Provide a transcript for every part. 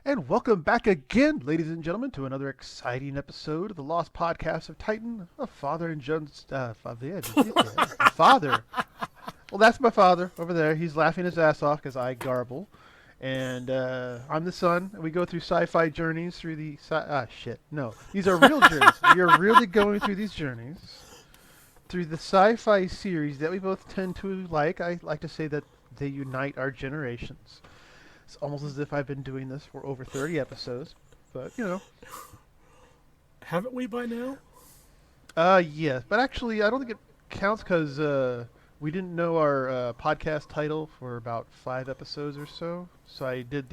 And welcome back again, ladies and gentlemen, to another exciting episode of the Lost Podcast of Titan, a father and Jones. Father. Well, that's my father over there. He's laughing his ass off because I garble. And I'm the son. And we go through sci-fi journeys through the... shit. No. These are real journeys. We are really going through these journeys through the sci-fi series that we both tend to like. I like to say that they unite our generations. It's almost as if I've been doing this for over 30 episodes, but Haven't we by now? Yes, but actually I don't think it counts because we didn't know our podcast title for about 5 episodes or so. So I did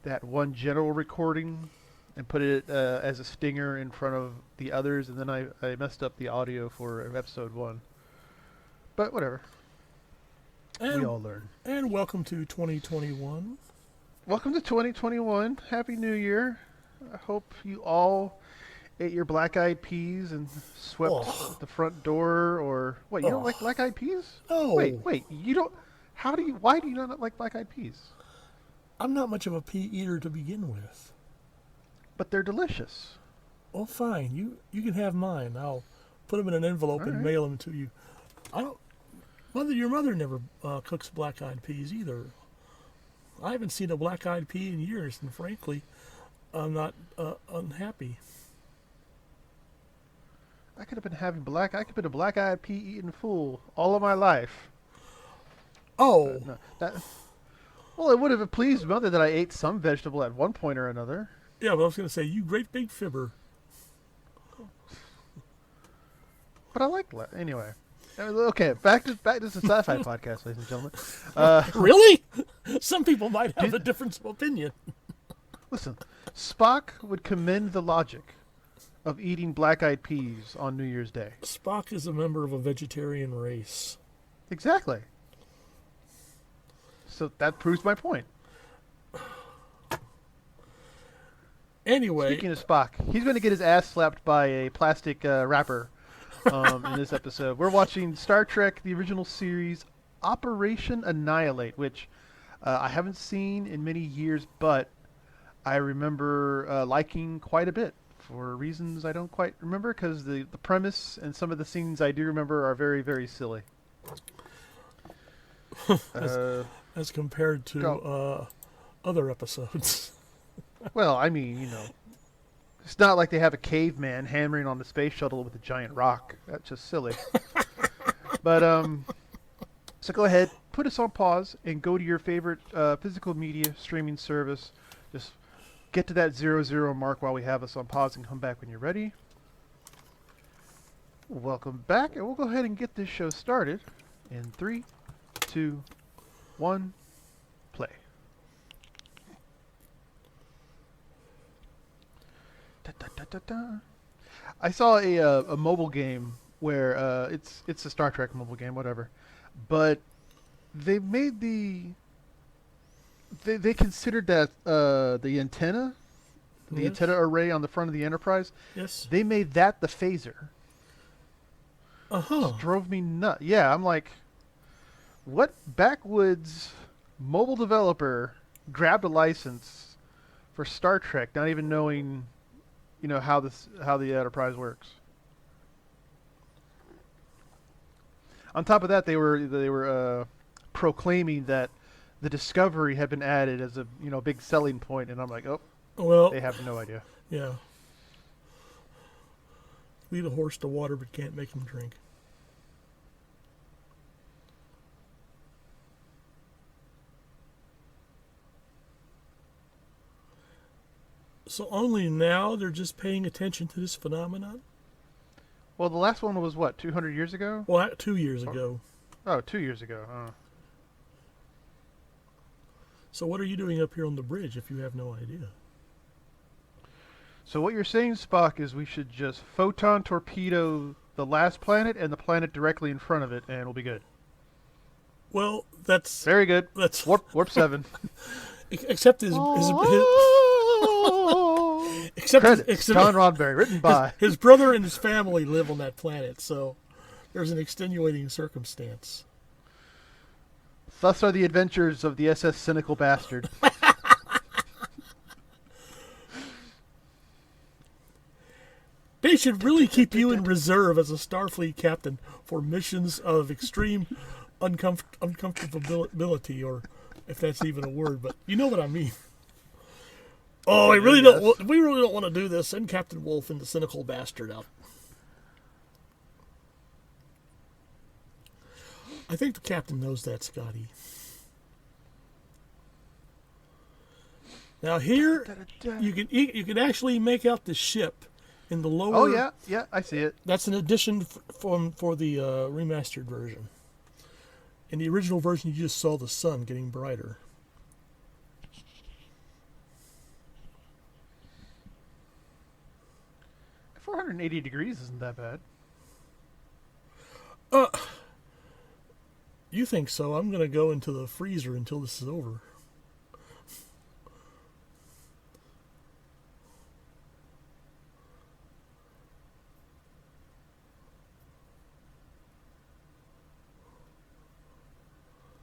that one general recording and put it as a stinger in front of the others, and then I messed up the audio for episode 1. But whatever. We all learn. And welcome to 2021. Welcome to 2021. Happy New Year. I hope you all ate your black-eyed peas and swept the front door, or... What, you don't like black-eyed peas? No. Wait, you don't... Why do you not like black-eyed peas? I'm not much of a pea eater to begin with. But they're delicious. Oh, fine. You can have mine. I'll put them in an envelope and mail them to you. Your mother never cooks black-eyed peas either. I haven't seen a black-eyed pea in years, and frankly, I'm not unhappy. I could have been a black-eyed pea eating fool all of my life. Oh. Well, it would have pleased Mother that I ate some vegetable at one point or another. Yeah, but I was going to say, you great big fibber. But I like anyway. Okay, back to the sci-fi podcast, ladies and gentlemen. Really? Some people might have a difference of opinion. Listen, Spock would commend the logic of eating black-eyed peas on New Year's Day. Spock is a member of a vegetarian race. Exactly. So that proves my point. Anyway. Speaking of Spock, he's going to get his ass slapped by a plastic wrapper in this episode. We're watching Star Trek, the original series, Operation Annihilate, which I haven't seen in many years, but I remember liking quite a bit for reasons I don't quite remember, because the premise and some of the scenes I do remember are very, very silly. As compared to other episodes. Well, I mean, it's not like they have a caveman hammering on the space shuttle with a giant rock. That's just silly. But, so go ahead, put us on pause, and go to your favorite physical media streaming service. Just get to that 00 mark while we have us on pause and come back when you're ready. Welcome back, and we'll go ahead and get this show started in 3, 2, 1, play. Da, da, da, da, da. I saw a mobile game where it's a Star Trek mobile game, whatever, but they made they considered that the antenna array on the front of the Enterprise. Yes. They made that the phaser. Just drove me nuts. Yeah, I'm like, what backwoods mobile developer grabbed a license for Star Trek, not even knowing, how the Enterprise works? On top of that, they were proclaiming that the Discovery had been added as a big selling point, and I'm like, they have no idea. Yeah. Lead a horse to water, but can't make him drink. So only now they're just paying attention to this phenomenon? Well, the last one was what, 200 years ago? Well, 2 years ago. Oh, 2 years ago. So what are you doing up here on the bridge if you have no idea? So what you're saying, Spock, is we should just photon torpedo the last planet and the planet directly in front of it, and we'll be good. Well, that's... Very good. That's Warp 7. Except his Credits, John Roddenberry, written by. His brother and his family live on that planet, so there's an extenuating circumstance. Thus are the adventures of the SS Cynical Bastard. They should really keep you in reserve as a Starfleet captain for missions of extreme uncomfortability, or if that's even a word, but you know what I mean. Oh, we really don't want to do this. Send Captain Wolf and the cynical bastard out. I think the captain knows that, Scotty. Now here, you can actually make out the ship in the lower. Oh yeah, I see it. That's an addition for the remastered version. In the original version, you just saw the sun getting brighter. $480 isn't that bad. You think so? I'm gonna go into the freezer until this is over.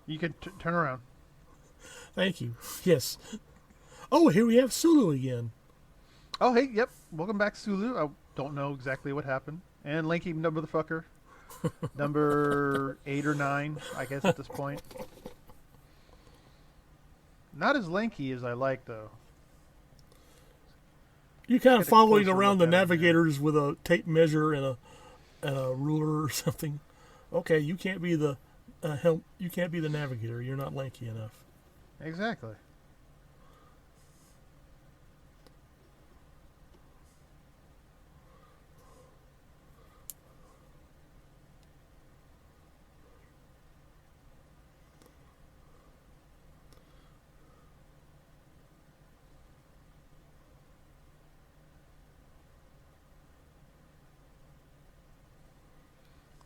You can turn around. Thank you. Yes. Oh, here we have Sulu again. Oh, hey, yep. Welcome back, Sulu. I don't know exactly what happened. And Lanky motherfucker. Number 8 or 9, I guess, at this point. Not as lanky as I like, though. You're kind of Get a following closer around look the at him here. navigators with a tape measure and a ruler or something. Okay, you can't be the you can't be the navigator. You're not lanky enough. Exactly.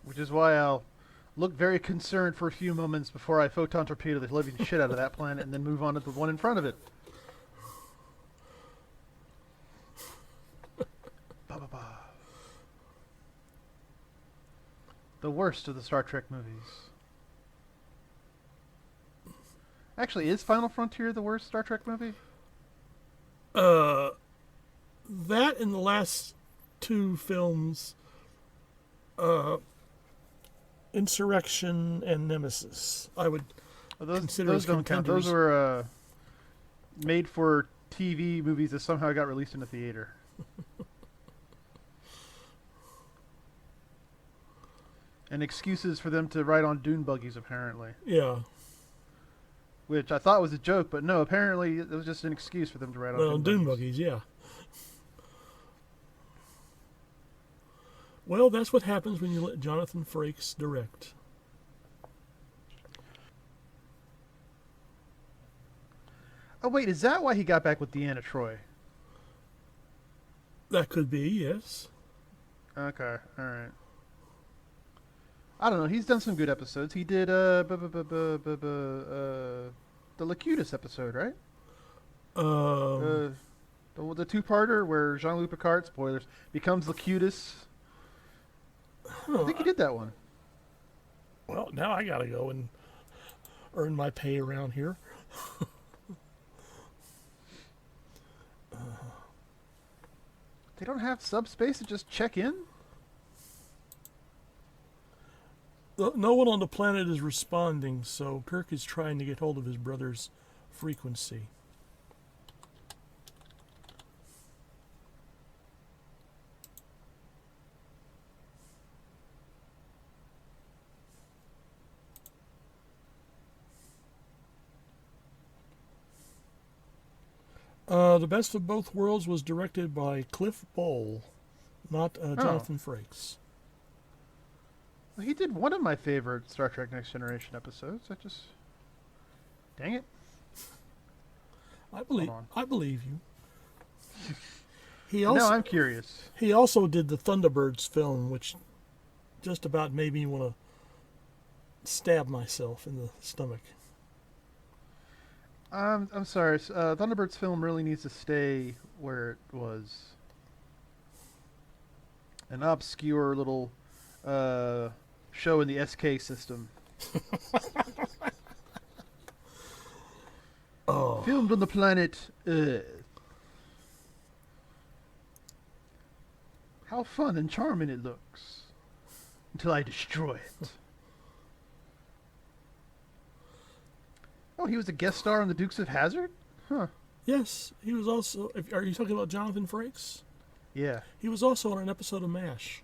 Which is why I'll look very concerned for a few moments before I photon torpedo the living shit out of that planet and then move on to the one in front of it. Ba, ba, ba. The worst of the Star Trek movies. Actually, is Final Frontier the worst Star Trek movie? That in the last two films, Insurrection and Nemesis, I would consider those as don't count. contenders. Those were made for TV movies that somehow got released in a theater. And excuses for them to ride on dune buggies, apparently. Yeah. Which I thought was a joke, but no, apparently it was just an excuse for them to ride on Well, dune buggies, yeah. Well, that's what happens when you let Jonathan Frakes direct. Oh, wait, is that why he got back with Deanna Troi? That could be, yes. Okay, alright. I don't know, he's done some good episodes. He did, the Locutus episode, right? The two-parter where Jean-Luc Picard, spoilers, becomes Locutus. I think he did that one. Well, now I gotta go and earn my pay around here. They don't have subspace to just check in? No one on the planet is responding, so Kirk is trying to get hold of his brother's frequency. The Best of Both Worlds was directed by Cliff Bowl, not Jonathan Frakes. Well, he did one of my favorite Star Trek Next Generation episodes. I just... Dang it. I believe you. He Now I'm curious. He also did the Thunderbirds film, which just about made me want to stab myself in the stomach. I'm sorry. Thunderbirds film really needs to stay where it was. An obscure little show in the SK system. Oh. Filmed on the planet Earth. How fun and charming it looks. Until I destroy it. Oh, he was a guest star on The Dukes of Hazzard? Huh. Yes, he was also. Are you talking about Jonathan Frakes? Yeah. He was also on an episode of MASH.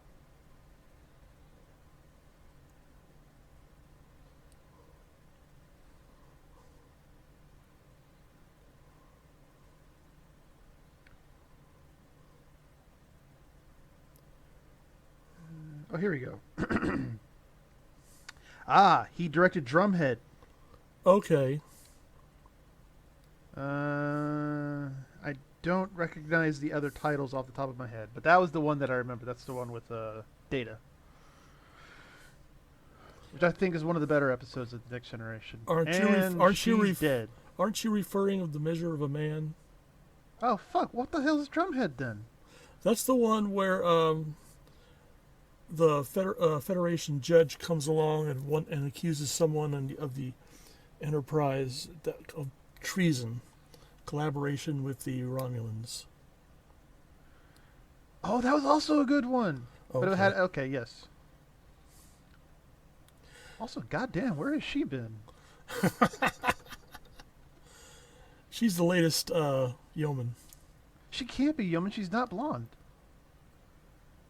Oh, here we go. Ah, he directed Drumhead. Okay. I don't recognize the other titles off the top of my head, but that was the one that I remember. That's the one with Data, which I think is one of the better episodes of the Next Generation. She's dead. Aren't you referring of The Measure of a Man? Oh fuck! What the hell is Drumhead then? That's the one where the Federation judge comes along and accuses someone of the Enterprise of treason, collaboration with the Romulans. Oh, that was also a good one. Okay. But it had yes. Also, goddamn, where has she been? She's the latest yeoman. She can't be yeoman. She's not blonde.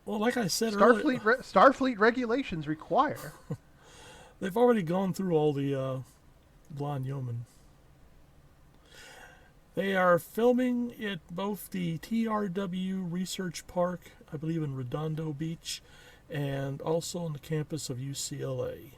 Well, like I said earlier, Starfleet regulations require. they've already gone through all the blonde yeomen. They are filming at both the TRW Research Park, I believe in Redondo Beach, and also on the campus of UCLA.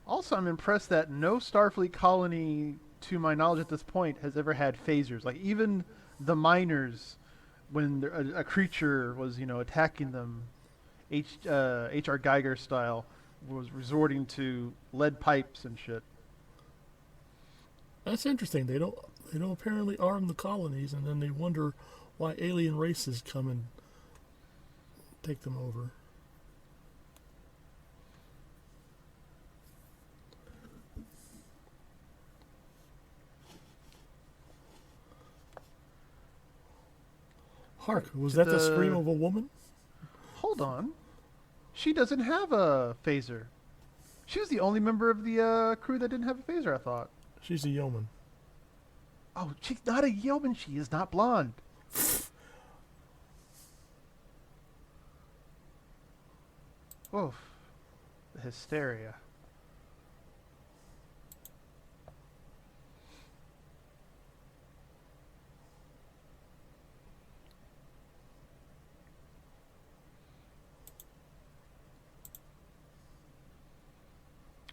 Also, I'm impressed that no Starfleet colony, to my knowledge at this point, has ever had phasers. Like, even the miners, when a creature was, attacking them, H.R. Geiger style, was resorting to lead pipes and shit. That's interesting. They don't apparently arm the colonies, and then they wonder why alien races come and take them over. Hark, was that the scream of a woman? Hold on. She doesn't have a phaser. She was the only member of the crew that didn't have a phaser, I thought. She's a yeoman. Oh, she's not a yeoman. She is not blonde. Oof. The hysteria.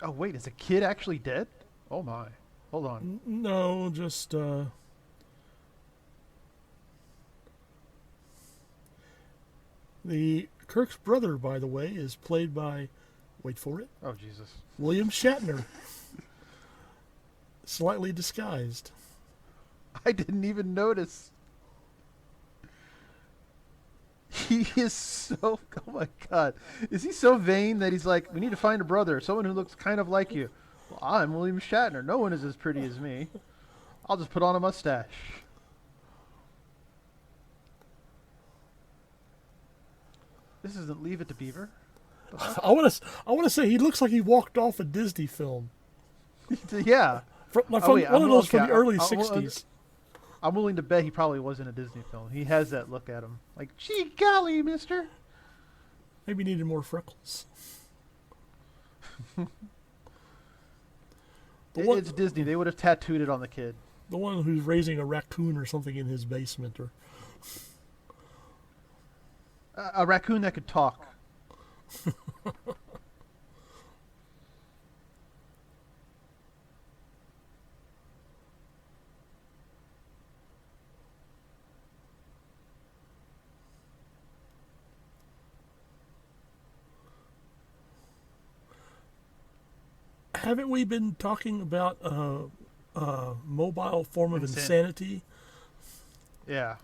Oh, wait, is the kid actually dead? Oh, my. Hold on. No, just, the Kirk's brother, by the way, is played by, wait for it, Oh, Jesus. William Shatner. Slightly disguised. I didn't even notice. He is so... Oh, my God. Is he so vain that he's like, we need to find a brother, someone who looks kind of like you. Well, I'm William Shatner. No one is as pretty as me. I'll just put on a mustache. This isn't Leave It to Beaver. I want to say he looks like he walked off a Disney film. Yeah. One of those from the early 60s. I'm willing to bet he probably was in a Disney film. He has that look at him. Like, gee golly, mister. Maybe needed more freckles. It's Disney. They would have tattooed it on the kid. The one who's raising a raccoon or something in his basement. Or a raccoon that could talk. Haven't we been talking about mobile form of insanity? Yeah.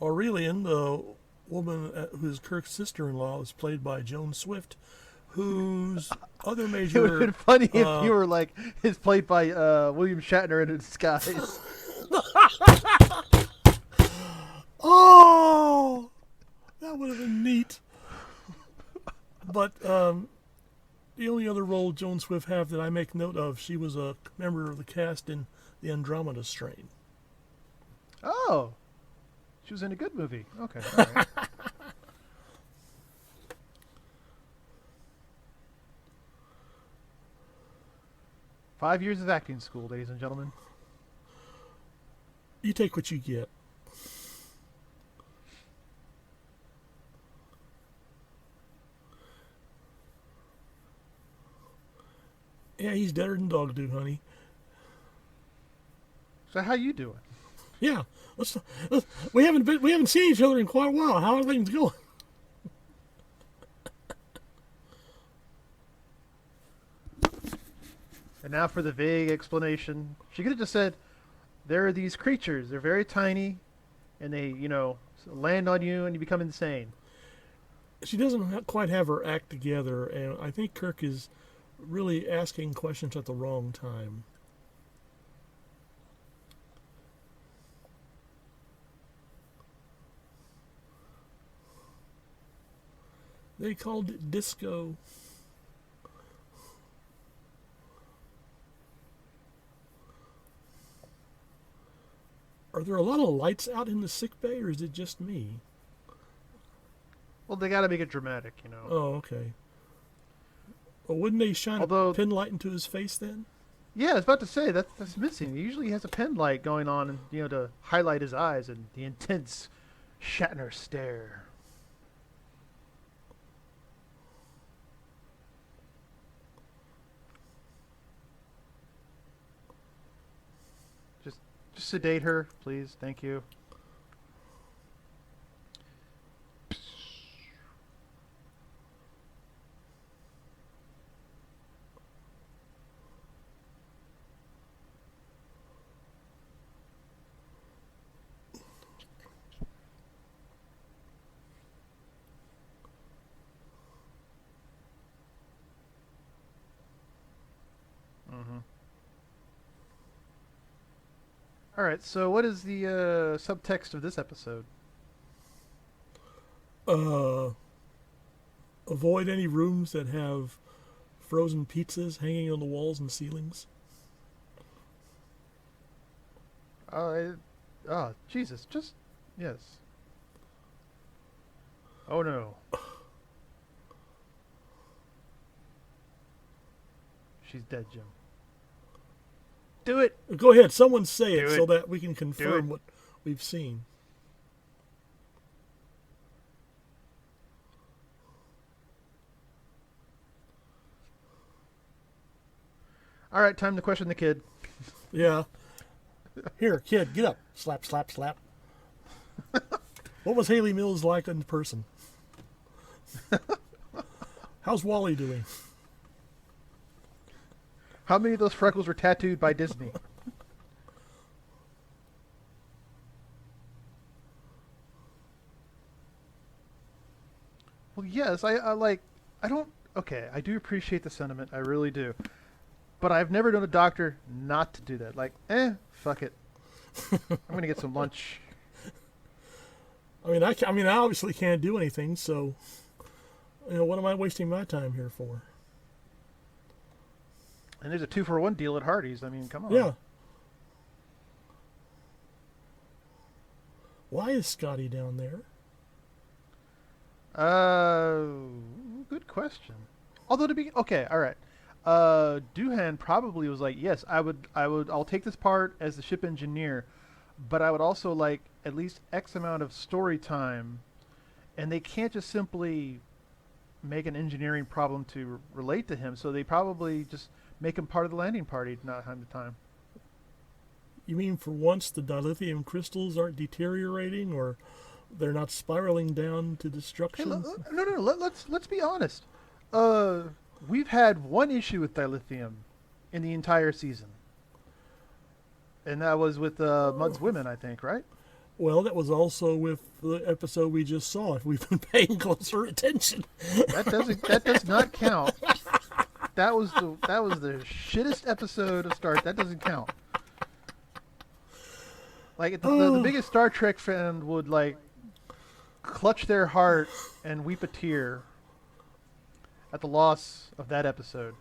Aurelian, the woman who's Kirk's sister-in-law, is played by Joan Swift, whose other It would have major been funny if you were like, it's played by William Shatner in a disguise. oh, that would have been neat. But the only other role Joan Swift had that I make note of, she was a member of the cast in the Andromeda Strain. Oh, she was in a good movie. Okay, all right. 5 years of acting school, ladies and gentlemen. You take what you get. Yeah, he's deader than dog do, honey. So how you doing? Yeah, we haven't seen each other in quite a while. How are things going? And now for the vague explanation. She could have just said, there are these creatures. They're very tiny, and they, land on you and you become insane. She doesn't quite have her act together, and I think Kirk is really asking questions at the wrong time. They called it disco. Are there a lot of lights out in the sick bay, or is it just me? Well, they got to make it dramatic, Oh, okay. Well, wouldn't they shine a pin light into his face then? Yeah, I was about to say that's missing. He usually has a pen light going on, to highlight his eyes and the intense Shatner stare. Just sedate her, please. Thank you. Mm-hmm. All right, so what is the subtext of this episode? Avoid any rooms that have frozen pizzas hanging on the walls and ceilings. Jesus, yes. Oh no. She's dead, Jim. Do it. Go ahead, someone say it Do so it. that we can confirm what we've seen. All right, time to question the kid. Yeah. Here, kid, get up. Slap, slap, slap. What was Haley Mills like in person? How's Wally doing? How many of those freckles were tattooed by Disney? Well, yes, okay, I do appreciate the sentiment, I really do. But I've never known a doctor not to do that. Like, fuck it. I'm going to get some lunch. I obviously can't do anything, so, what am I wasting my time here for? And there's a 2-for-1 deal at Hardee's. I mean, come on. Yeah. Why is Scotty down there? Good question. Although okay, all right. Doohan probably was like, yes, I'll take this part as the ship engineer, but I would also like at least X amount of story time, and they can't just simply make an engineering problem to relate to him, so they probably just make him part of the landing party time to time. You mean for once the dilithium crystals aren't deteriorating, or they're not spiraling down to destruction? Hey, no. Let's be honest. We've had one issue with dilithium in the entire season, and that was with Mudd's women, I think, right? Well, that was also with the episode we just saw. If we've been paying closer attention, That does not count. That was the shittest episode of Star. That doesn't count. Like the oh, biggest Star Trek fan would like clutch their heart and weep a tear at the loss of that episode.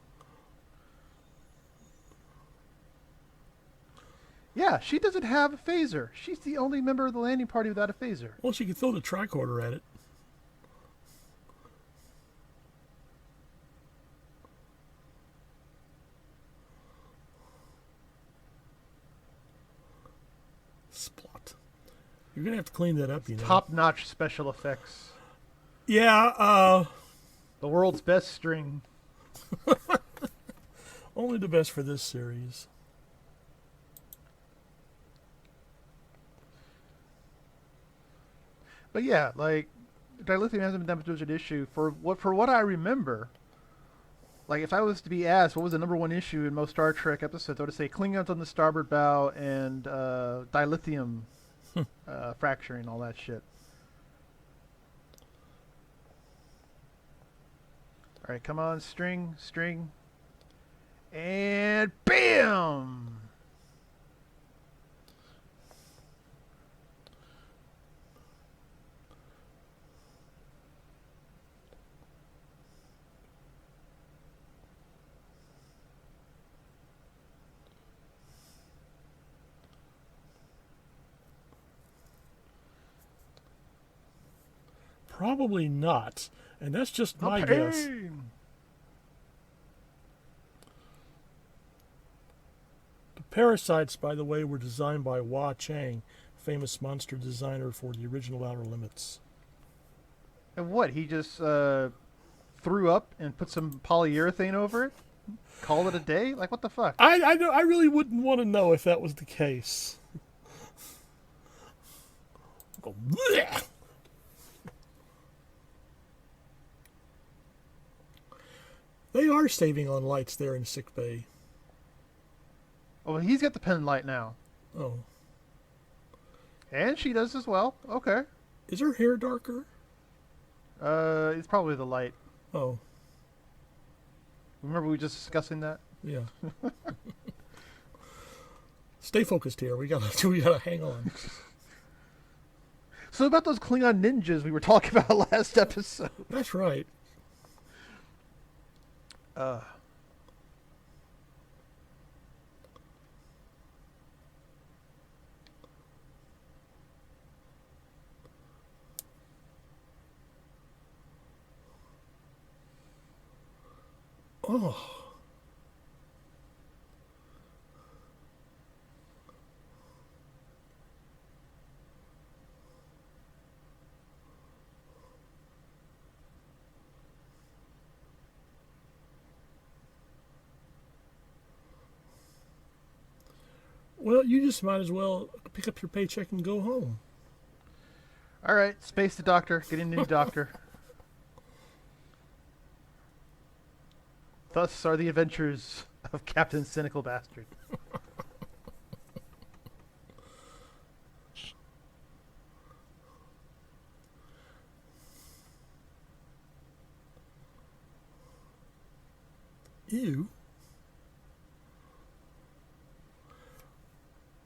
Yeah, she doesn't have a phaser. She's the only member of the landing party without a phaser. well, she could throw the tricorder at it. Splot. You're gonna have to clean that up, you know. Top-notch special effects. Yeah, The world's best string. only the best for this series. But yeah, like dilithium hasn't been that much of an issue for what I remember. Like if I was to be asked what was the number one issue in most Star Trek episodes, I would say Klingons on the starboard bow and dilithium fracturing, all that shit. All right, come on, string, and bam! Probably not, and that's just The my guess. pain! The parasites, by the way, were designed by Hua Chang, famous monster designer for the original Outer Limits. And what? He just threw up and put some polyurethane over it? Call it a day? Like what the fuck? I really wouldn't want to know if that was the case. Go, bleh. They are saving on lights there in sick bay. Oh, he's got the pen light now, Oh, and she does as well. Okay. is her hair darker? It's probably the light. Oh, Remember we were just discussing that? yeah. Stay focused here. We gotta hang on. So about those Klingon ninjas we were talking about last episode. That's right. Uh, Oh, well, you just might as well pick up your paycheck and go home. all right, space the doctor. Get a new doctor. Thus are the adventures of Captain Cynical Bastard. Ew.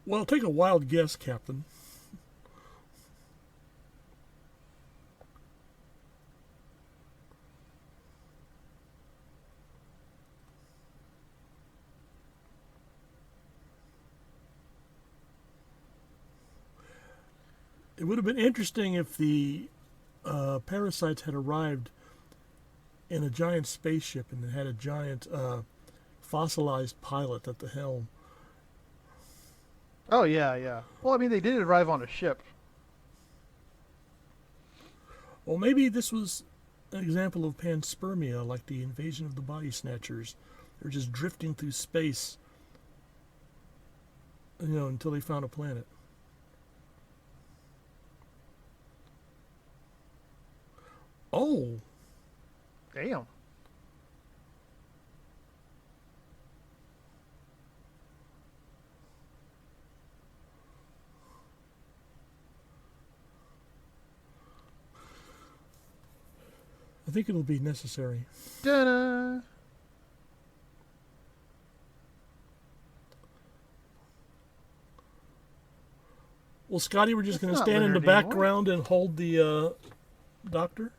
Well, take a wild guess, Captain. It would have been interesting if the parasites had arrived in a giant spaceship and it had a giant fossilized pilot at the helm. Oh yeah, yeah. Well, I mean, they did arrive on a ship. Well, maybe this was an example of panspermia, like the invasion of the body snatchers. They're just drifting through space, until they found a planet. Oh, Damn. I think it'll be necessary. Da-da. Well, Scotty, we're just That's going to not stand in the Leonard anymore. background and hold the doctor.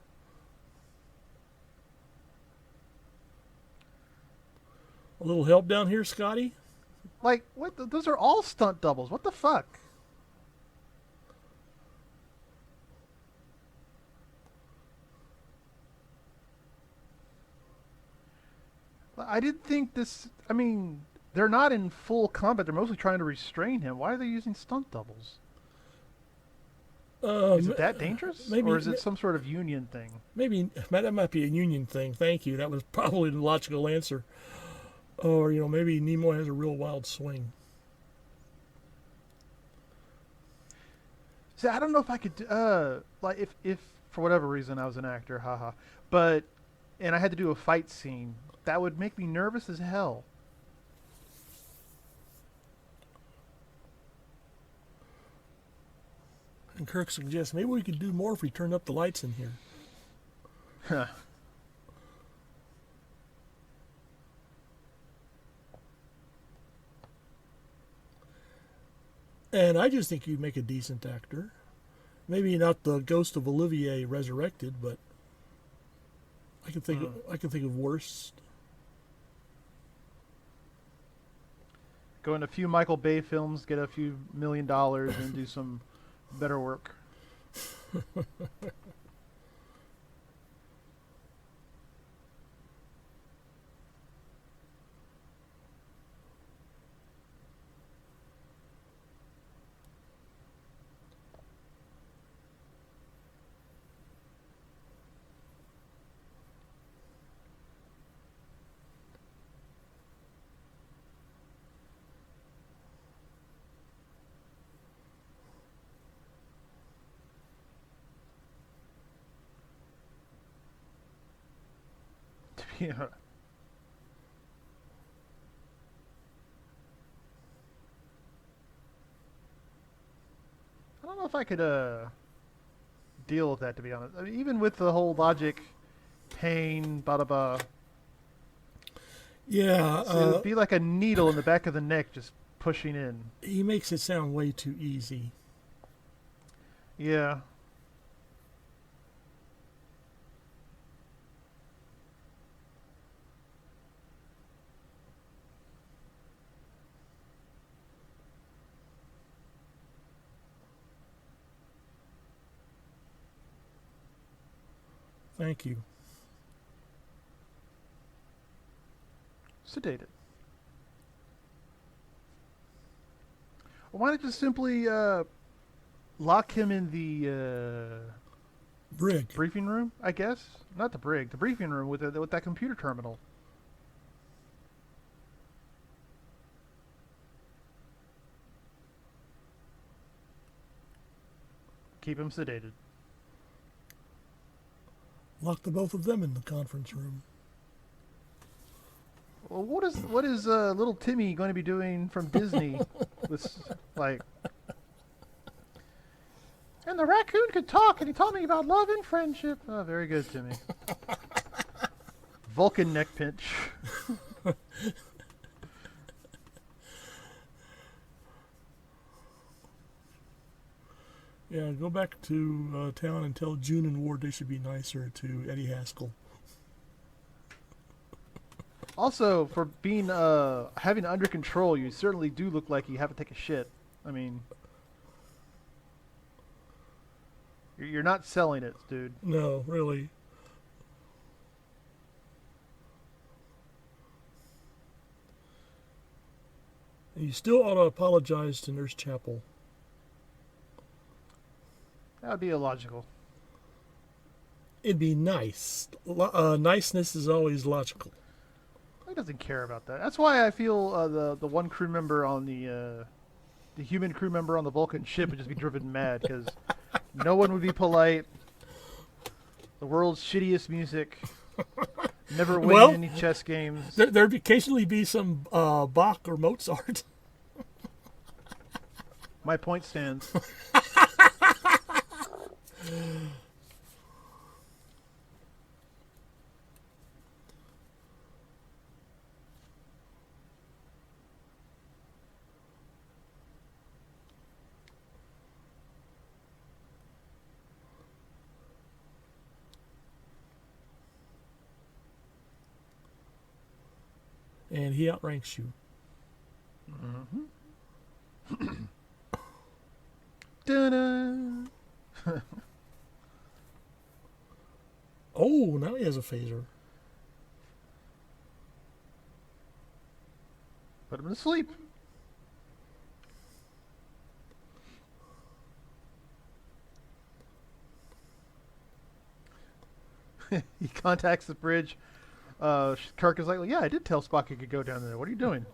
A little help down here, Scotty? Like, what? Those are all stunt doubles. What the fuck? I didn't think this. I mean, they're not in full combat. They're mostly trying to restrain him. Why are they using stunt doubles? Is it that dangerous? Maybe, or is it some sort of union thing? Maybe that might be a union thing. Thank you. That was probably the logical answer. Or, maybe Nimoy has a real wild swing. See, I don't know if I could. Like, if for whatever reason I was an actor, haha. But, and I had to do a fight scene, that would make me nervous as hell. And Kirk suggests maybe we could do more if we turned up the lights in here. Huh. And I just think you'd make a decent actor. Maybe not the ghost of Olivier resurrected, but I can think of worse. Go in a few Michael Bay films, get a few $1 million, and do some better work. Yeah. I don't know if I could deal with that, to be honest. I mean, even with the whole logic, pain, blah blah blah. Yeah. So it would be like a needle in the back of the neck, just pushing in. He makes it sound way too easy. Yeah. Thank you. Sedated. Why not just simply lock him in the Brig. briefing room? I guess not the brig, the briefing room with that computer terminal. Keep him sedated. Lock the both of them in the conference room. Well, what is little Timmy going to be doing from Disney? This like, and the raccoon could talk, and he taught me about love and friendship. Oh, very good, Timmy. Vulcan neck pinch. Yeah, go back to town and tell June and Ward they should be nicer to Eddie Haskell. Also, for being having it under control, you certainly do look like you have to take a shit. I mean, you're not selling it, dude. No, really. And you still ought to apologize to Nurse Chapel. That would be illogical. It'd be nice. Niceness is always logical. He doesn't care about that. That's why I feel the one crew member on the human crew member on the Vulcan ship would just be driven mad because no one would be polite. The world's shittiest music. Never winning any chess games. There'd occasionally be some Bach or Mozart. My point stands. and he outranks you. Da-da. Oh, now he has a phaser. Put him to sleep. He contacts the bridge. Kirk is like, well, yeah, I did tell Spock he could go down there. What are you doing?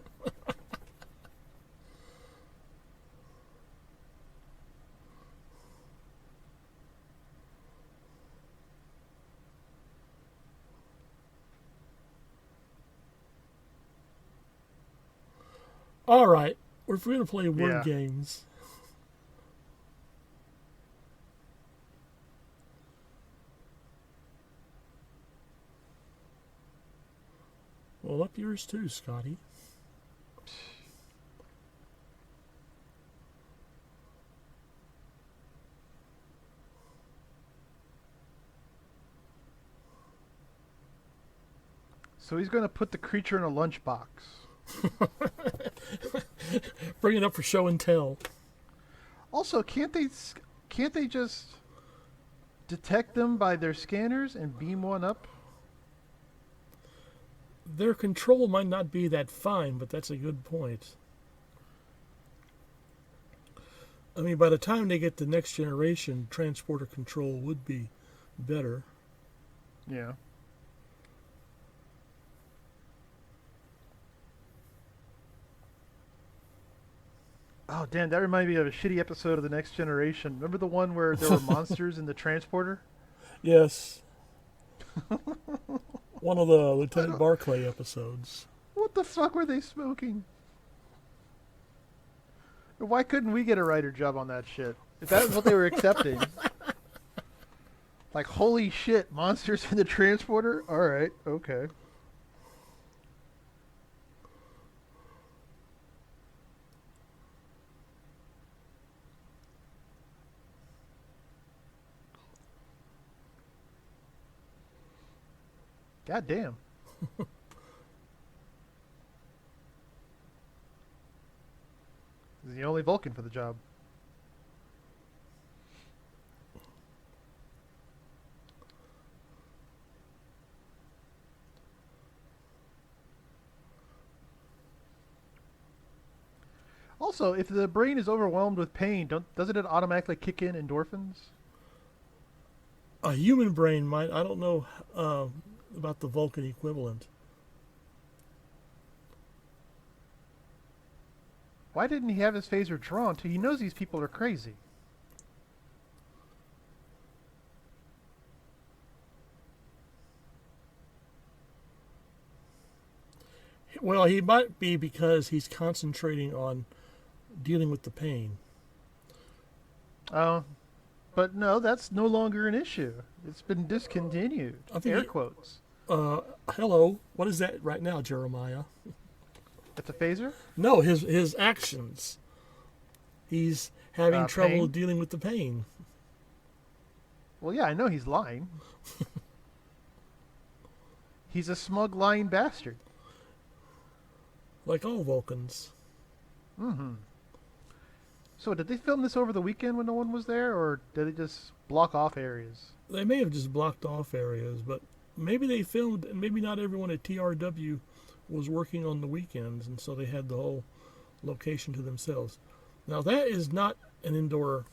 All right, we're going to play word Yeah. games. Well, up yours too, Scotty. So he's going to put the creature in a lunchbox. Bring it up for show and tell. Also, can't they just detect them by their scanners and beam one up? Their control might not be that fine, but that's a good point. I mean, by the time they get the next generation, transporter control would be better. Yeah. Oh, damn, that reminded me of a shitty episode of The Next Generation. Remember the one where there were monsters in the transporter? Yes. One of the Lieutenant Barclay episodes. What the fuck were they smoking? Why couldn't we get a writer job on that shit? If that was what they were accepting. Like, holy shit, monsters in the transporter? Alright, okay. God damn. He's the only Vulcan for the job. Also, if the brain is overwhelmed with pain, doesn't it automatically kick in endorphins? A human brain might, I don't know about the Vulcan equivalent. Why didn't he have his phaser drawn till he knows these people are crazy? Well, he might be because he's concentrating on dealing with the pain. Oh, but no, that's no longer an issue. It's been discontinued. I think Air he- quotes. Hello, what is that right now, Jeremiah? It's a phaser? No, his actions. He's having trouble Pain? dealing with the pain. Well, yeah, I know he's lying. He's a smug, lying bastard. Like all Vulcans. Mm-hmm. So did they film this over the weekend when no one was there, or did they just block off areas? They may have just blocked off areas, but maybe they filmed, and maybe not everyone at TRW was working on the weekends, and so they had the whole location to themselves. Now, that is not an indoor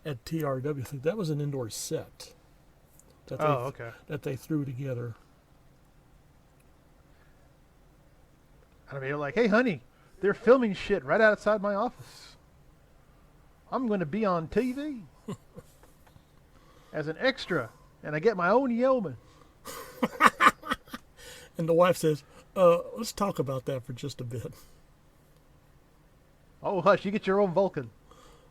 at TRW. I think that was an indoor set that they, Okay. that they threw together. I mean, like, hey, honey, they're filming shit right outside my office. I'm going to be on TV as an extra, and I get my own yeoman. And the wife says, let's talk about that for just a bit. Oh, hush, you get your own Vulcan.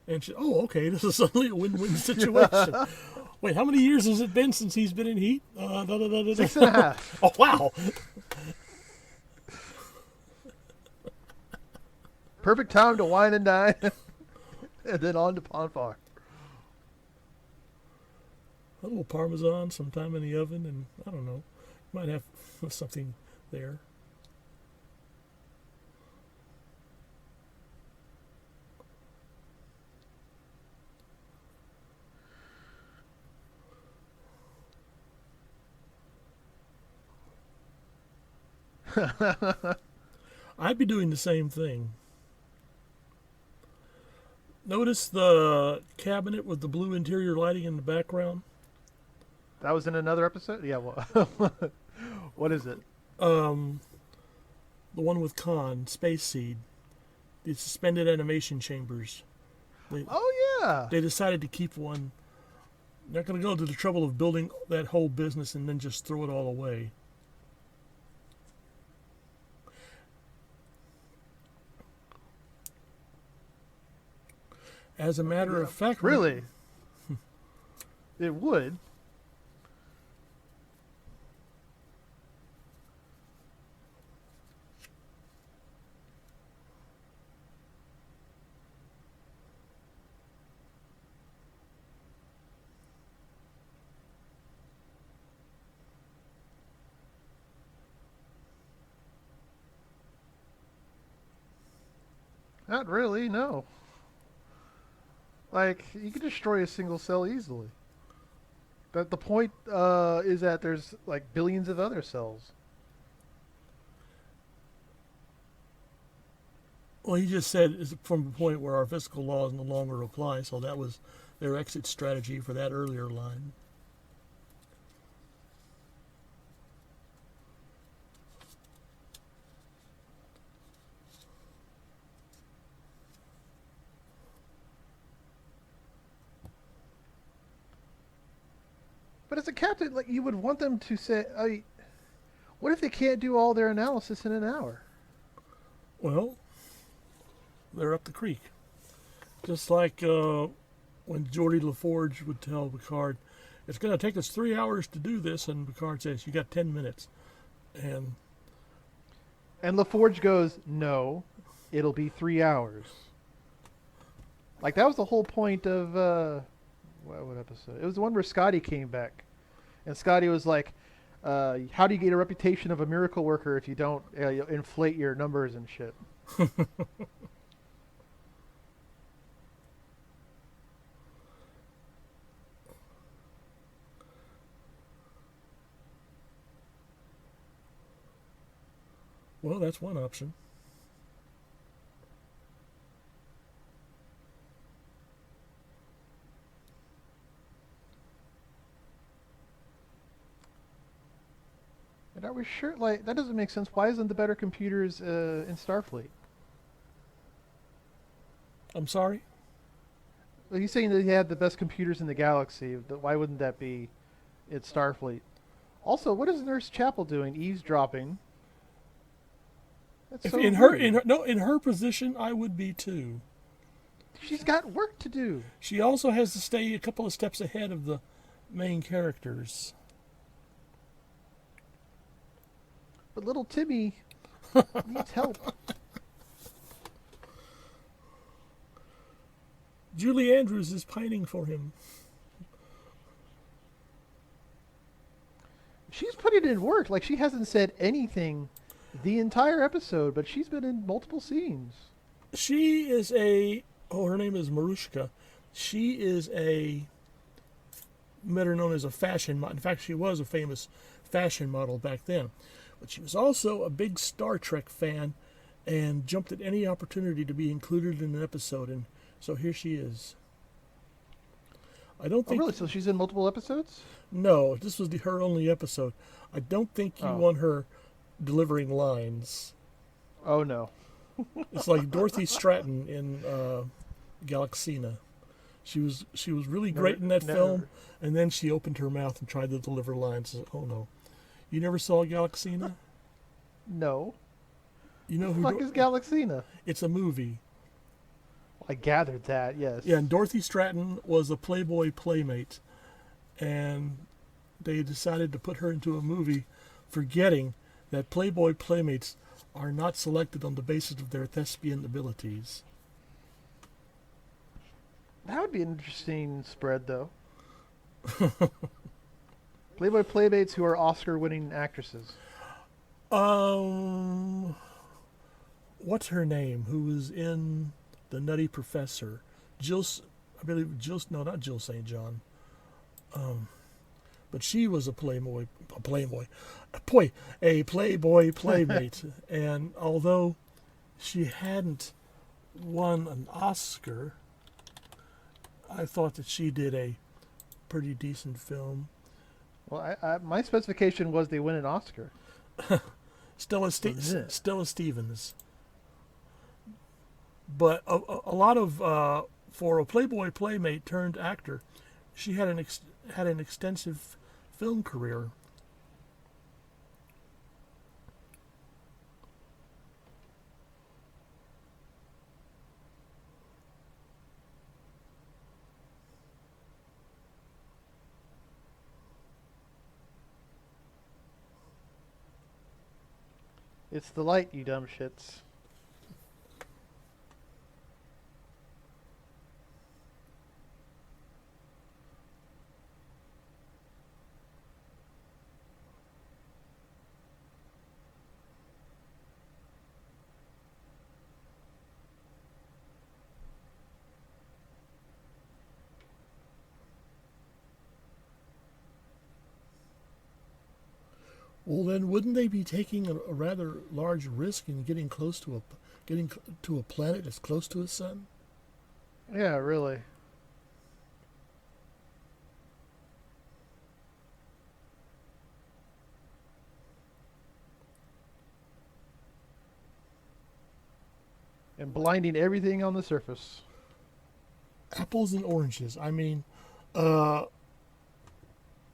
And she, oh, okay, this is suddenly a win-win situation. Wait, how many years has it been since he's been in heat? 6.5. Oh, wow. Perfect time to wine and dine. And then on to Ponfar. A little Parmesan sometime in the oven, and I don't know, might have something there. I'd be doing the same thing. Notice the cabinet with the blue interior lighting in the background? That was in another episode? Yeah, well, what is it? Um, the one with Khan, Space Seed, the suspended animation chambers. They, Oh, yeah. they decided to keep one. They're not going to go to the trouble of building that whole business and then just throw it all away. As a matter of fact, Really? It would. Not really, no. Like, you can destroy a single cell easily. But the point is that there's like billions of other cells. well, he just said it's from the point where our physical laws no longer apply, so that was their exit strategy for that earlier line. But as a captain, like you would want them to say, what if they can't do all their analysis in an hour? Well, they're up the creek. Just like when Geordie LaForge would tell Picard, it's going to take us 3 hours to do this, and Picard says, you got 10 minutes. And And LaForge goes, no, it'll be 3 hours. Like that was the whole point of what episode? It was the one where Scotty came back, and Scotty was like, "How do you get a reputation of a miracle worker if you don't inflate your numbers and shit?" well, that's one option. And are we sure? Like that doesn't make sense. Why isn't the better computers in Starfleet? I'm sorry? Well, he's saying that he had the best computers in the galaxy. Why wouldn't that be in Starfleet? Also, what is Nurse Chapel doing? Eavesdropping. That's If so in rude. her position, I would be too. She's got work to do. She also has to stay a couple of steps ahead of the main characters. But little Timmy needs help. Julie Andrews is pining for him. She's putting in work. Like she hasn't said anything the entire episode, but she's been in multiple scenes. She is her name is Marushka. She is better known as a fashion model. In fact, she was a famous fashion model back then. But she was also a big Star Trek fan and jumped at any opportunity to be included in an episode. And so here she is. I don't Oh, think. really? So she's in multiple episodes? No, this was her only episode. I don't think you want her delivering lines. Oh, no. It's like Dorothy Stratton in Galaxina. She was really great in that film, and then she opened her mouth and tried to deliver lines. Oh no, you never saw Galaxina? No. You know Who the fuck is Galaxina? It's a movie. I gathered that, yes. Yeah, and Dorothy Stratton was a Playboy playmate, and they decided to put her into a movie, forgetting that Playboy playmates are not selected on the basis of their thespian abilities. That would be an interesting spread, though. Playboy playmates who are Oscar-winning actresses. What's her name? Who was in The Nutty Professor? I believe Jill. No, not Jill St. John. but she was a Playboy playmate. And although she hadn't won an Oscar, I thought that she did a pretty decent film. Well, my specification was they win an Oscar. Stella Stevens. But a lot of for a Playboy playmate turned actor, she had an extensive film career. It's the light, you dumb shits. Well, then, wouldn't they be taking a rather large risk in getting to a planet that's close to a sun? Yeah, really. And blinding everything on the surface. Apples and oranges. I mean,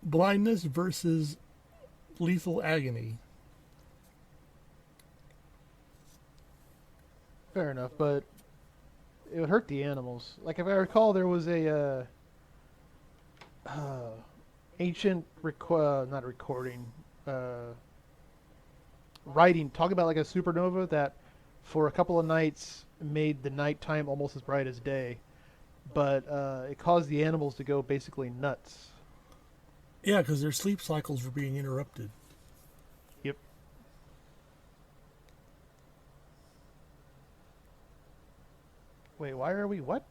blindness versus lethal agony. Fair enough, but it would hurt the animals. Like if I recall, there was a ancient not recording, writing talking about like a supernova that for a couple of nights made the nighttime almost as bright as day, but it caused the animals to go basically nuts. Yeah, because their sleep cycles were being interrupted. Yep. Wait, why are we what?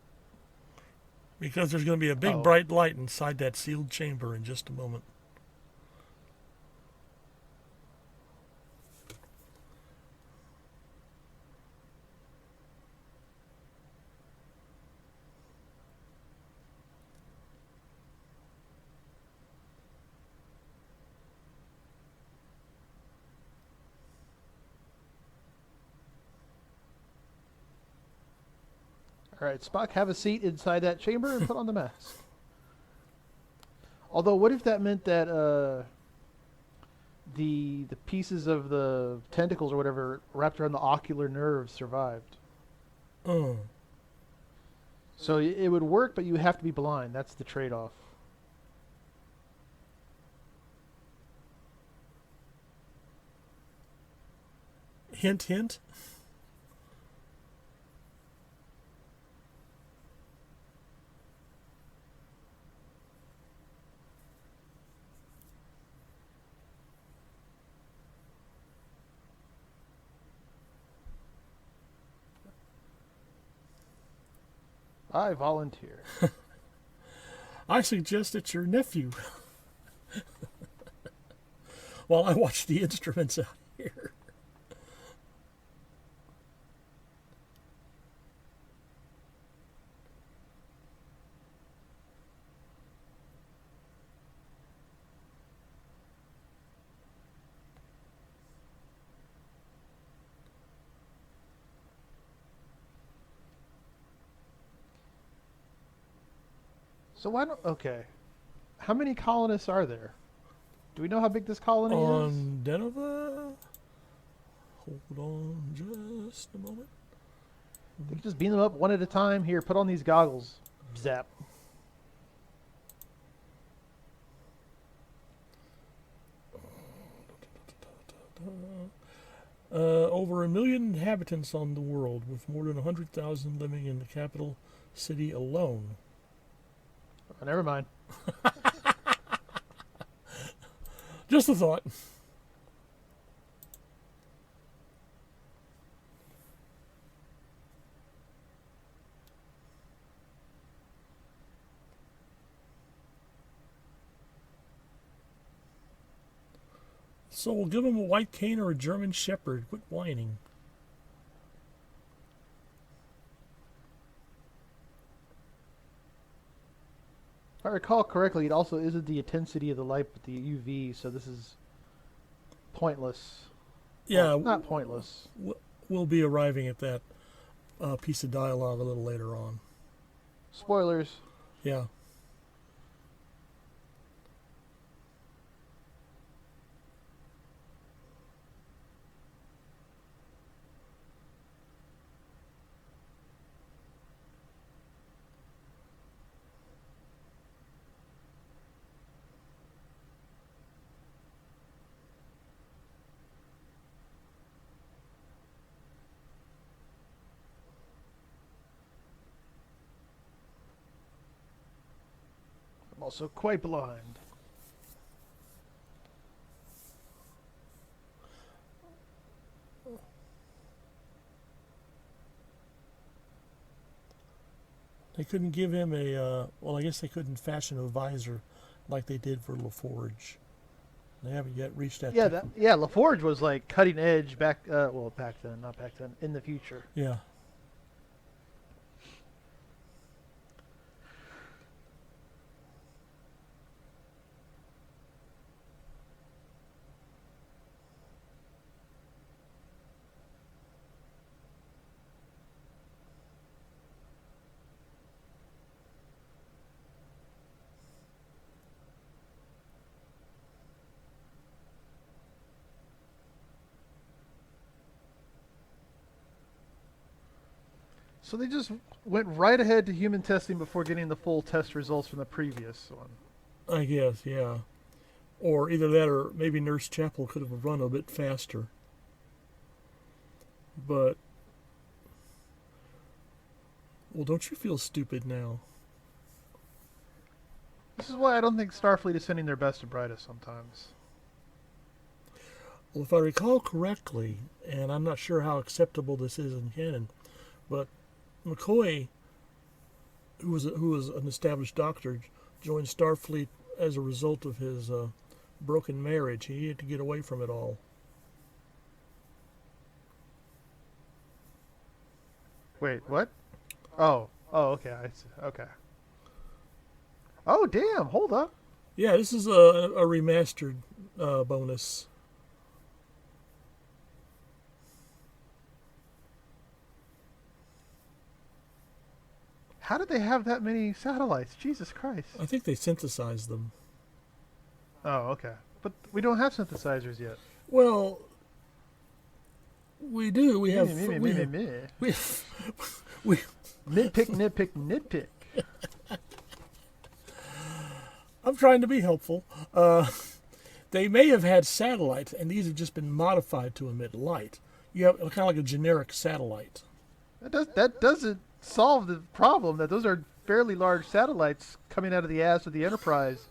Because there's going to be a big bright light inside that sealed chamber in just a moment. All right, Spock, have a seat inside that chamber and put on the mask. Although, what if that meant that the pieces of the tentacles or whatever wrapped around the ocular nerve survived? Oh. So it would work, but you have to be blind. That's the trade-off. Hint, hint. I volunteer. I suggest it's your nephew. While I watch the instruments out here. So why don't... Okay. How many colonists are there? Do we know how big this colony is? On Denova? Hold on just a moment. They can just beam them up one at a time. Here, put on these goggles. Zap. Over 1 million inhabitants on the world, with more than 100,000 living in the capital city alone. Oh, never mind. Just a thought. So we'll give him a white cane or a German Shepherd. Quit whining. If I recall correctly, it also isn't the intensity of the light, but the UV. So this is pointless. Yeah, Well, not pointless. we'll be arriving at that piece of dialogue a little later on. Spoilers. Yeah. I'm also quite blind. They couldn't give him a, well, I guess they couldn't fashion a visor like they did for LaForge. They haven't yet reached that. Yeah, LaForge was like cutting edge back. Well, back then, not back then. In the future. Yeah. So they just went right ahead to human testing before getting the full test results from the previous one. I guess, yeah. Or either that or maybe Nurse Chapel could have run a bit faster. But, well, don't you feel stupid now? This is why I don't think Starfleet is sending their best and brightest sometimes. Well, if I recall correctly, and I'm not sure how acceptable this is in canon, but McCoy, who was an established doctor, joined Starfleet as a result of his broken marriage. He had to get away from it all. Wait, what? Oh, okay, I see. Okay. Oh, damn! Hold up. Yeah, this is a remastered bonus. How did they have that many satellites? Jesus Christ. I think they synthesized them. Oh, okay. But we don't have synthesizers yet. Well, we do. We have. Me. We Nitpick. I'm trying to be helpful. They may have had satellites, and these have just been modified to emit light. You have kind of like a generic satellite. That doesn't solve the problem that those are fairly large satellites coming out of the ass of the Enterprise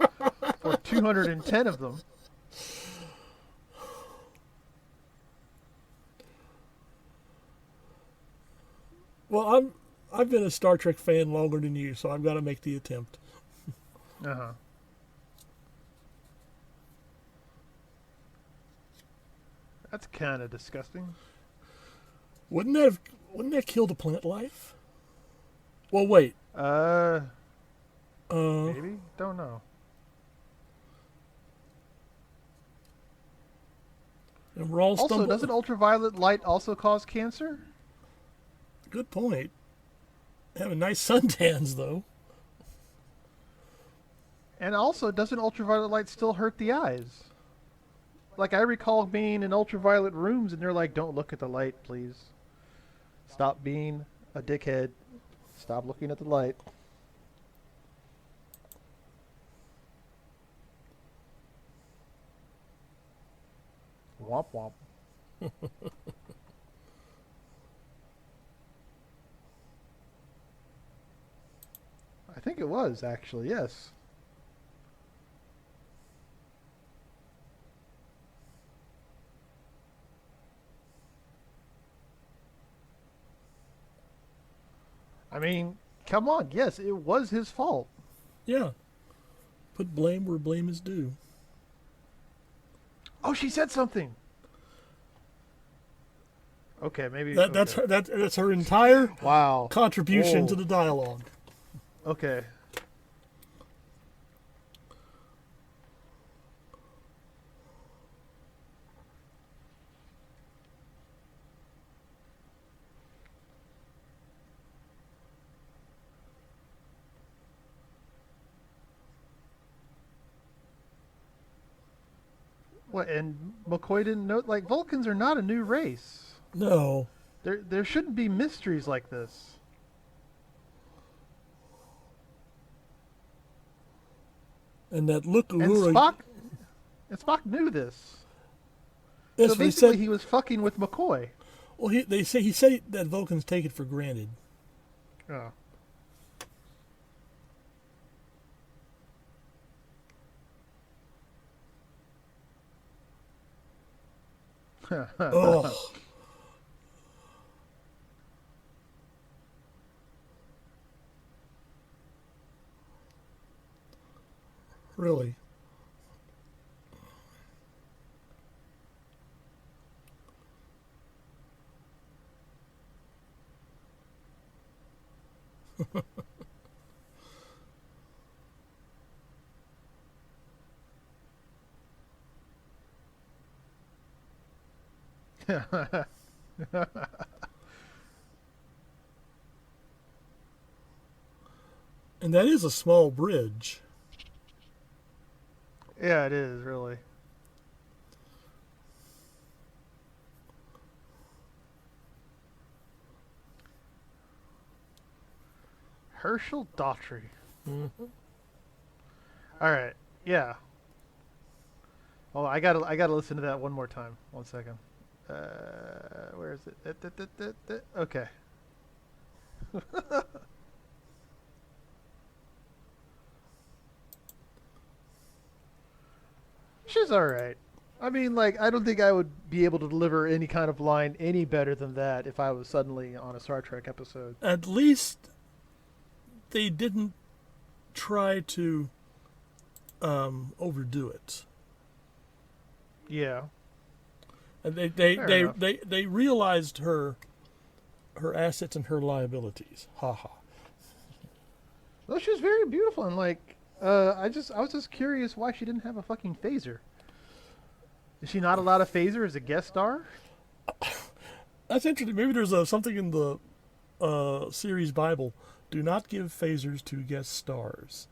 for 210 of them. Well, I've been a Star Trek fan longer than you, so I've got to make the attempt. Uh-huh. That's kind of disgusting. Wouldn't that kill the plant life? Well, wait. Maybe? Don't know. And we're all Also, stumbling. doesn't ultraviolet light also cause cancer? Good point. Having nice suntans, though. And also, doesn't ultraviolet light still hurt the eyes? Like, I recall being in ultraviolet rooms and they're like, don't look at the light, please. Stop being a dickhead. Stop looking at the light. Womp womp. I think it was, actually, yes. I mean, come on. Yes, it was his fault. Yeah. Put blame where blame is due. Oh, she said something. Okay, maybe. That's Okay. her. That's her entire Wow. contribution to Whoa. the dialogue. Okay. What? And McCoy didn't know. Like Vulcans are not a new race. No, There shouldn't be mysteries like this. and that look And Uhura. Spock knew this. So That's what he basically, said. he was fucking with McCoy. Well, he said that Vulcans take it for granted. Oh. Oh, really? And that is a small bridge. Yeah, it is really. Herschel Daughtry. Mm-hmm. All right. Yeah. Oh, I gotta listen to that one more time. 1 second. Where is it? Okay. She's all right. I mean, like, I don't think I would be able to deliver any kind of line any better than that if I was suddenly on a Star Trek episode. At least they didn't try to overdo it. Yeah. And Fair enough. they realized her assets and her liabilities. Ha ha. Well, she was very beautiful, and like, I was just curious why she didn't have a fucking phaser. Is she not allowed a phaser as a guest star? That's interesting. Maybe there's something in the series Bible. Do not give phasers to guest stars.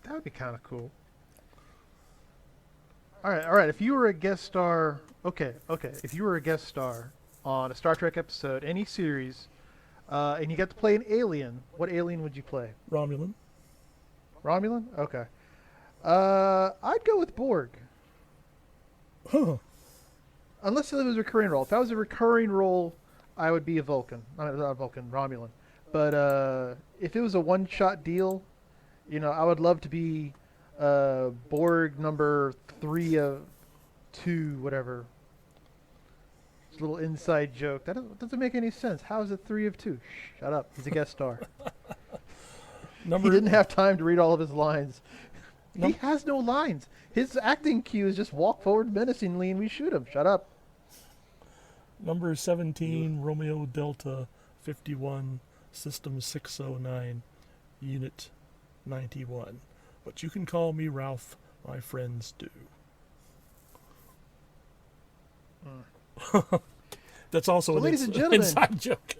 That would be kind of cool. All right. If you were a guest star, okay. If you were a guest star on a Star Trek episode, any series, and you got to play an alien, what alien would you play? Romulan. Romulan? Okay. I'd go with Borg. Huh. Unless it was a recurring role. If that was a recurring role, I would be a Vulcan. Not a Vulcan, Romulan. But if it was a one-shot deal, I would love to be Borg number 3 of 2, whatever. It's a little inside joke. That doesn't make any sense. How is it 3 of 2? Shh, shut up. He's a guest star. He didn't have time to read all of his lines. He has no lines. His acting cue is just walk forward menacingly and we shoot him. Shut up. Number 17, Romeo Delta 51, System 609, Unit 91. But you can call me Ralph, my friends do. That's also So, an ladies and gentlemen, inside joke.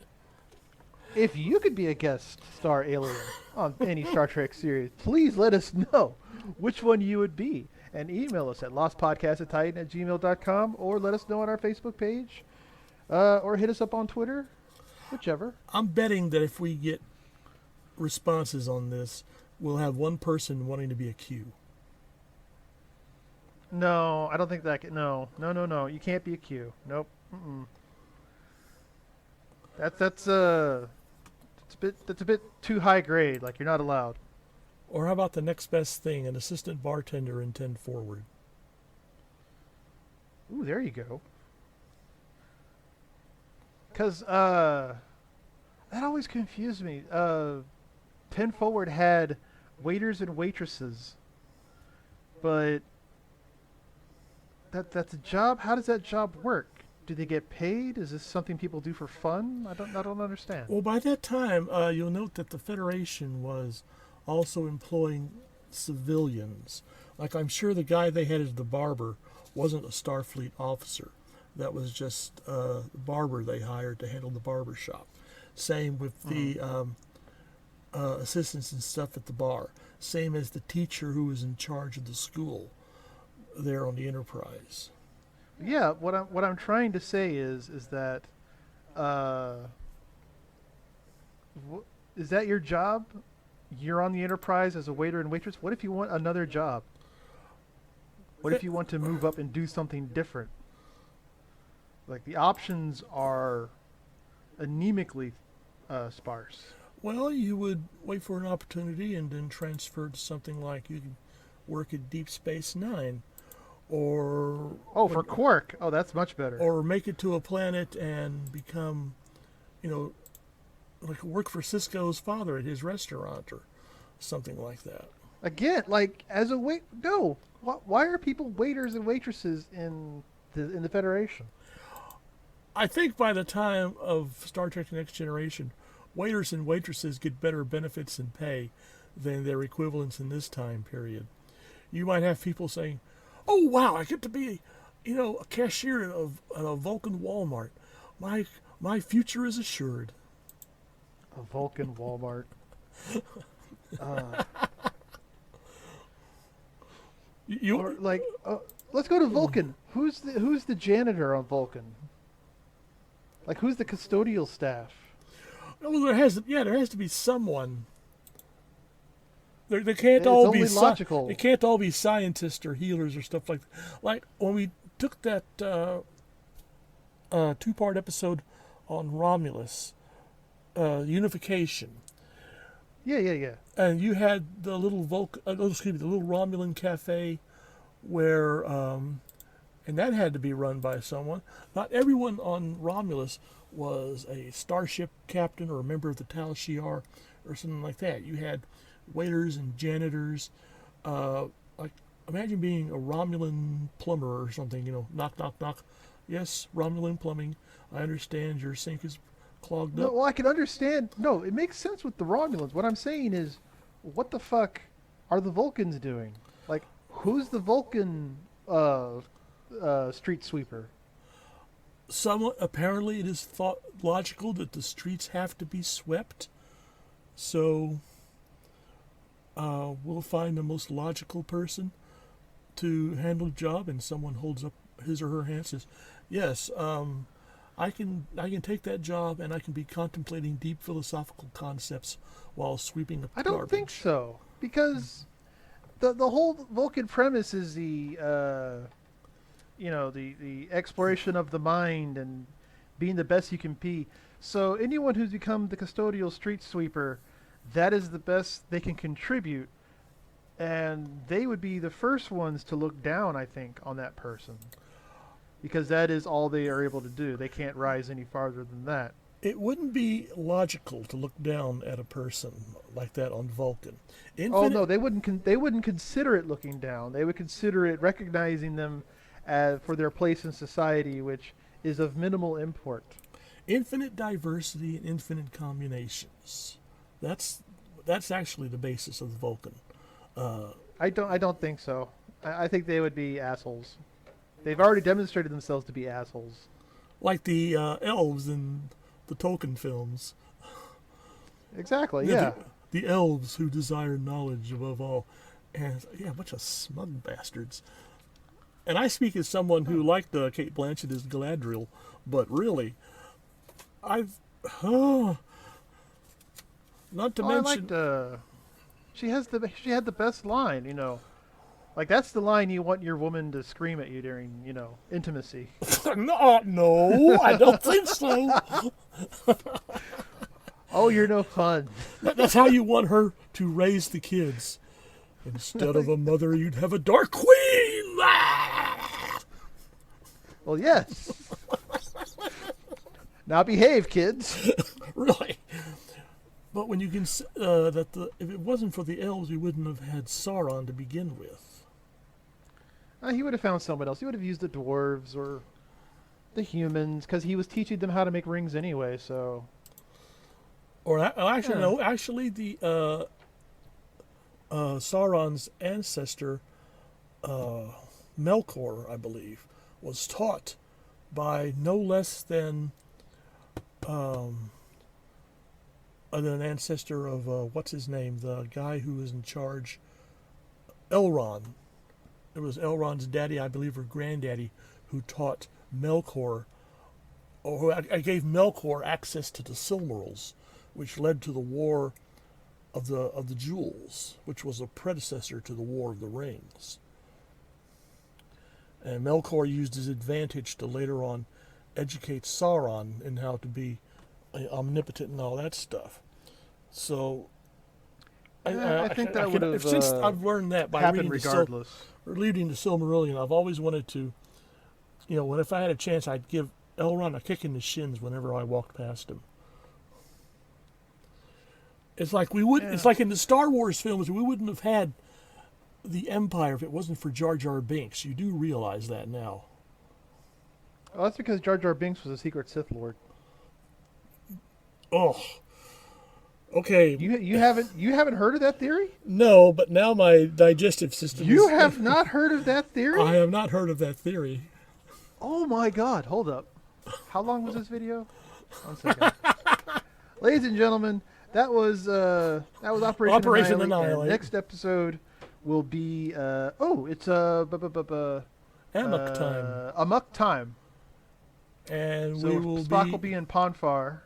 if you could be a guest star alien on any Star Trek series, please let us know which one you would be. And email us at lostpodcast@titan@gmail.com or let us know on our Facebook page or hit us up on Twitter, whichever. I'm betting that if we get responses on this, we'll have one person wanting to be a Q. No, I don't think that. No. You can't be a Q. Nope. Mm-mm. That's a bit too high grade. Like you're not allowed. Or how about the next best thing, an assistant bartender in 10 forward? Ooh, there you go. Because that always confused me. 10 forward had waiters and waitresses, but that's a job. How does that job work? Do they get paid? Is this something people do for fun? I don't understand. Well, by that time, you'll note that the Federation was also employing civilians. Like, I'm sure the guy they had as the barber wasn't a Starfleet officer. That was just a barber they hired to handle the barber shop. Same with the assistants and stuff at the bar. Same as the teacher who was in charge of the school there on the Enterprise. Yeah, what I'm trying to say is that is that your job? You're on the Enterprise as a waiter and waitress. What if you want another job? What if you want to move up and do something different? Like, the options are anemically sparse. Well, you would wait for an opportunity and then transfer to something like you could work at Deep Space Nine, or For Quark. Oh, that's much better. or make it to a planet and become, you know, like work for Cisco's father at his restaurant or something like that. Again, like, as a wait. No. Why are people waiters and waitresses in the Federation? I think by the time of Star Trek: The Next Generation, waiters and waitresses get better benefits and pay than their equivalents in this time period. You might have people saying, "Oh wow, I get to be, a cashier at a Vulcan Walmart. My future is assured." A Vulcan Walmart. Or like, let's go to Vulcan. Who's the janitor on Vulcan? Like, who's the custodial staff? Well, there has to be someone. They can't It's all only be logical. They can't all be scientists or healers or stuff like that. Like when we took that two-part episode on Romulus, unification, Yeah. and you had the little the little Romulan cafe where, and that had to be run by someone. Not everyone on Romulus was a starship captain or a member of the Tal Shiar or something like that. You had waiters and janitors. Like, imagine being a Romulan plumber or something. Knock, knock, knock. Yes, Romulan plumbing. I understand your sink is clogged No, up. well, I can understand. No, it makes sense with the Romulans. What I'm saying is, what the fuck are the Vulcans doing? Like, who's the Vulcan street sweeper? Apparently it is thought logical that the streets have to be swept. So we'll find the most logical person to handle the job, and someone holds up his or her hand and says, "Yes, I can take that job, and I can be contemplating deep philosophical concepts while sweeping up I garbage." don't think so, because the whole Vulcan premise is the exploration of the mind and being the best you can be. So anyone who's become the custodial street sweeper, that is the best they can contribute, and they would be the first ones to look down, I think, on that person, because that is all they are able to do. They can't rise any farther than that. It wouldn't be logical to look down at a person like that on Vulcan. Oh no, they wouldn't. They wouldn't consider it looking down. They would consider it recognizing them as for their place in society, which is of minimal import. Infinite diversity and infinite combinations. That's actually the basis of the Vulcan. I don't think so. I think they would be assholes. They've already demonstrated themselves to be assholes. Like the elves in the Tolkien films. Exactly. Yeah. The elves who desire knowledge above all. And yeah, a bunch of smug bastards. And I speak as someone who liked Kate Blanchett as Galadriel, but really, not to mention. I liked. She had the best line. Like, that's the line you want your woman to scream at you during intimacy. No, I don't think so. Oh, you're no fun. That's how you want her to raise the kids. Instead of a mother, you'd have a dark queen. Well, yes. Now behave, kids. Really. But when you can that if it wasn't for the elves, we wouldn't have had Sauron to begin with. He would have found someone else. He would have used the dwarves or the humans because he was teaching them how to make rings anyway. So Or actually, yeah. no. Actually, the Sauron's ancestor, Melkor, I believe, was taught by no less than an ancestor of what's his name, the guy who was in charge, Elrond. It was Elrond's daddy, I believe, or granddaddy, who taught Melkor, or who I gave Melkor access to the Silmarils, which led to the War of the Jewels, which was a predecessor to the War of the Rings. And Melkor used his advantage to later on educate Sauron in how to be omnipotent and all that stuff. So I think that would have since I've learned that by happened reading regardless. the Silmarillion, I've always wanted to, when if I had a chance, I'd give Elrond a kick in the shins whenever I walked past him. It's like we would. Yeah. It's like in the Star Wars films, we wouldn't have had the Empire if it wasn't for Jar Jar Binks. You do realize that now. Well, that's because Jar Jar Binks was a secret Sith Lord. Oh, okay. You haven't heard of that theory? No, but now my digestive system. You have not heard of that theory? I have not heard of that theory. Oh my God! Hold up. How long was this video? 1 second. Ladies and gentlemen, that was Operation Annihilate. And next episode will be it's Amok time, Amok time. and So Spock will be in Ponfar.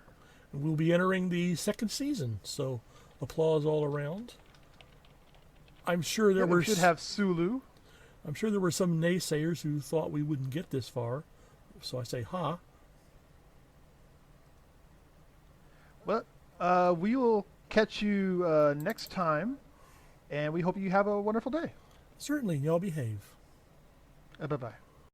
we'll be entering the second season. So applause all around. I'm sure there We should have Sulu. I'm sure there were some naysayers who thought we wouldn't get this far. So I say, ha. But we will catch you next time, and we hope you have a wonderful day. Certainly, y'all behave. Bye-bye.